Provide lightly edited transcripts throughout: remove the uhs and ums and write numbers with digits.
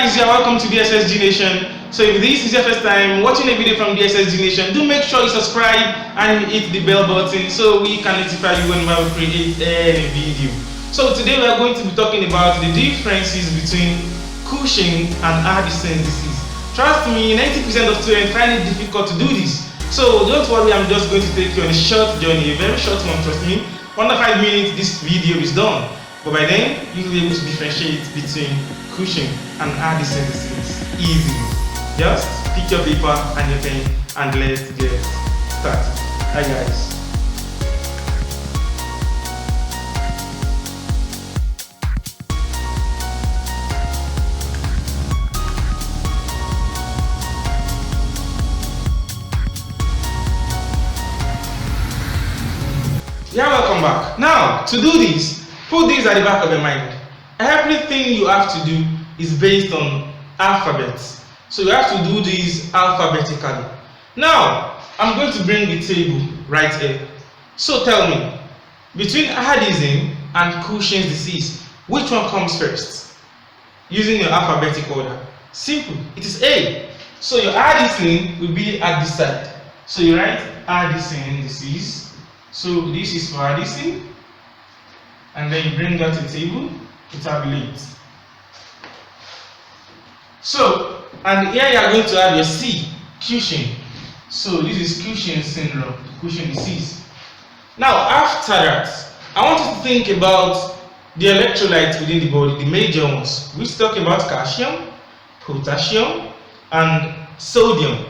guys, you're welcome to DSSG Nation. So if this is your first time watching a video from DSSG Nation, do make sure you subscribe and hit the bell button so we can notify you whenever we create any video. So today we are going to be talking about the differences between Cushing and Addison disease. Trust me, 90% of students find it difficult to do this. So don't worry, I'm just going to take you on a short journey, a very short one, trust me. Under 5 minutes this video is done. But by then, you'll be able to differentiate between Cushing and Addison disease easily. Just pick your paper and your pen and let's get started. Hi guys. Yeah, welcome back. Now, to do this, put this at the back of your mind. Everything you have to do is based on alphabets. So you have to do this alphabetically. Now, I'm going to bring the table right here. So tell me, between Addison and Cushing's disease, which one comes first? Using your alphabetic order. Simple, it is A. So your Addison will be at this side. So you write Addison disease. So this is for Addison. And then you bring that to the table to tabulate. So, and here you are going to have your C, Cushing. So this is Cushing Syndrome, Cushing disease. Now after that, I want you to think about the electrolytes within the body, the major ones, which talk about calcium, potassium, and sodium.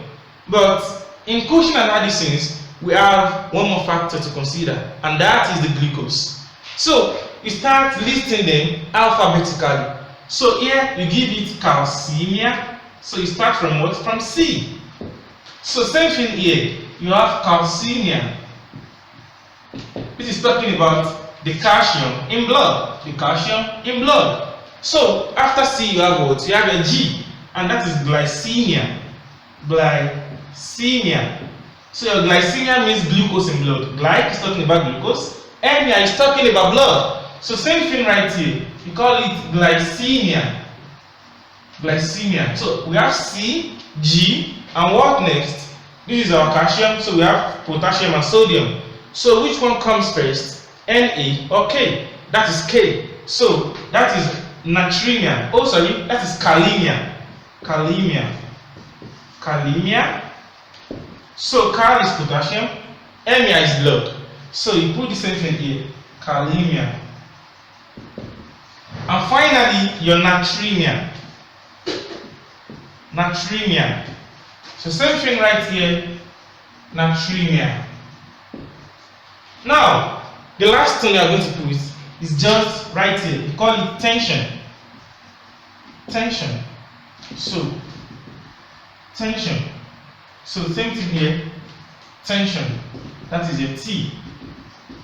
But in Cushing and Addison's, we have one more factor to consider, and that is the glucose. So you start listing them alphabetically. So here you give it calcemia. So you start from what? From C. So same thing here. You have calcemia. This is talking about the calcium in blood. The calcium in blood. So after C you have what? You have a G, and that is glycemia. Glycemia. So your glycemia means glucose in blood. Glyc is talking about glucose. Emia is talking about blood. So same thing right here. You call it glycemia. Glycemia. So we have C, G, and what next? This is our calcium. So we have potassium and sodium. So which one comes first? Na or K? That is K. So that is natremia. Oh sorry, that is kalemia. Kalemia. Kalemia. So Kal is potassium. Emia is blood. So you put the same thing here. Kalemia. And finally, your natremia. Natremia. So same thing right here. Natremia. Now, the last thing you are going to put is just right here. We call it tension. Tension. So, tension. So the same thing here. Tension. That is a T.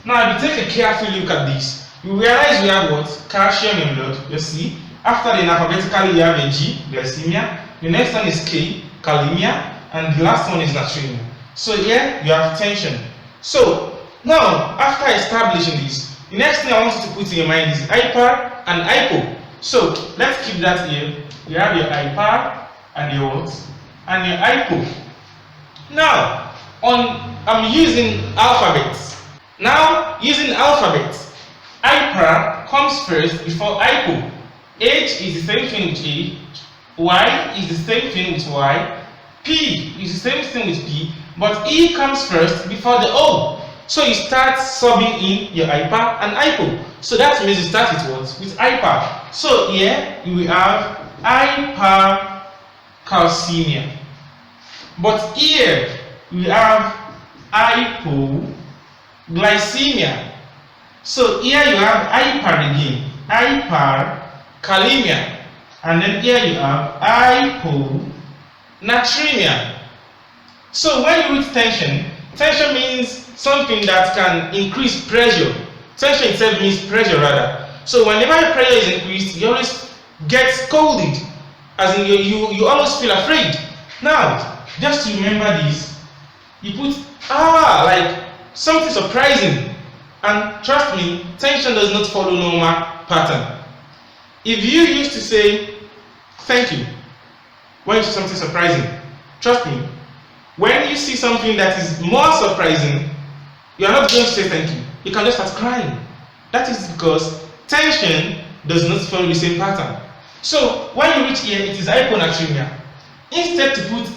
Now, if you take a careful look at this, you realize we have what? Calcium in blood, you see. After then alphabetically you have a G, glycemia. The next one is K, kalemia. And the last one is natremia. So here you have tension. So now, after establishing this, the next thing I want you to put in your mind is hyper and hypo. So let's keep that here. You have your hyper and your what? And your hypo. Now, I'm using alphabets. Now, using alphabets, hyper comes first before hypo. H is the same thing with A, Y is the same thing with Y, P is the same thing with P, but E comes first before the O. So you start subbing in your hyper and hypo. So that means you start with what? With hyper. So here you will have hypercalcemia. But here we have hypoglycemia. So here you have hyper again, hyperkalemia, and then here you have hyponatremia. So when you reach tension, tension means something that can increase pressure. Tension itself means pressure rather. So whenever your pressure is increased, you always get scolded, as in you almost feel afraid. Now, just to remember this, you put like something surprising. And trust me, tension does not follow normal pattern. If you used to say thank you. When you see something surprising, trust me, when you see something that is more surprising, you are not going to say thank you. You can just start crying. That is because tension does not follow the same pattern. So when you reach here, it is hyponatremia. Instead to put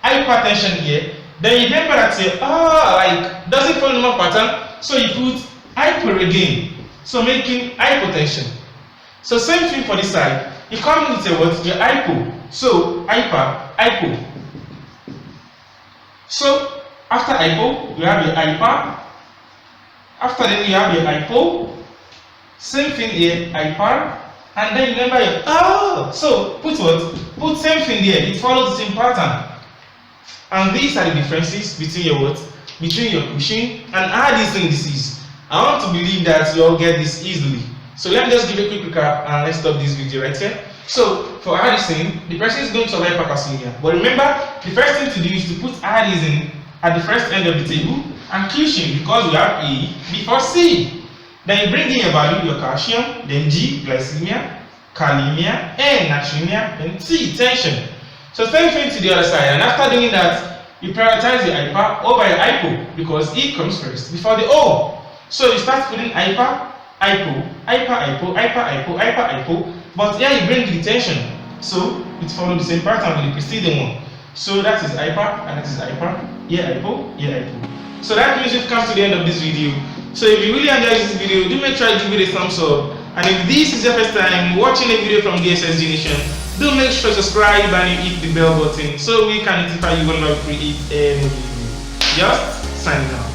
hypertension here, then you remember that doesn't follow the normal pattern, so you put hyper again, so making hypotension. So same thing for this side. You come with your hypo, so hypo. So after hypo, you have your hyper. After then you have your hypo. Same thing here, hyper. And then remember your so put what? Put same thing there. It follows the same pattern. And these are the differences between your what? Between your Cushing and Addison disease. I want to believe that you all get this easily. So let me just give a quick recap and let's stop this video right here. So for Addison, the person is going to survive pathophysiology. But remember, the first thing to do is to put Addison at the first end of the table and Cushing because we have A before C. Then you bring in your value, your calcium, then G, glycemia, kalemia, N, natremia, then T, tension. So same thing to the other side, and after doing that, you prioritize the hyper over the hypo because E comes first before the O. So you start putting hyper, but here you bring the tension. So it follows the same pattern with the preceding one. So that is hyper, and that is hyper, here hypo, here hypo. So that means we've come to the end of this video. So if you really enjoyed this video, do make sure you give it a thumbs up. And if this is your first time watching a video from the SSG Nation, do make sure to subscribe and you hit the bell button so we can notify you when we create a new video. Just signing out.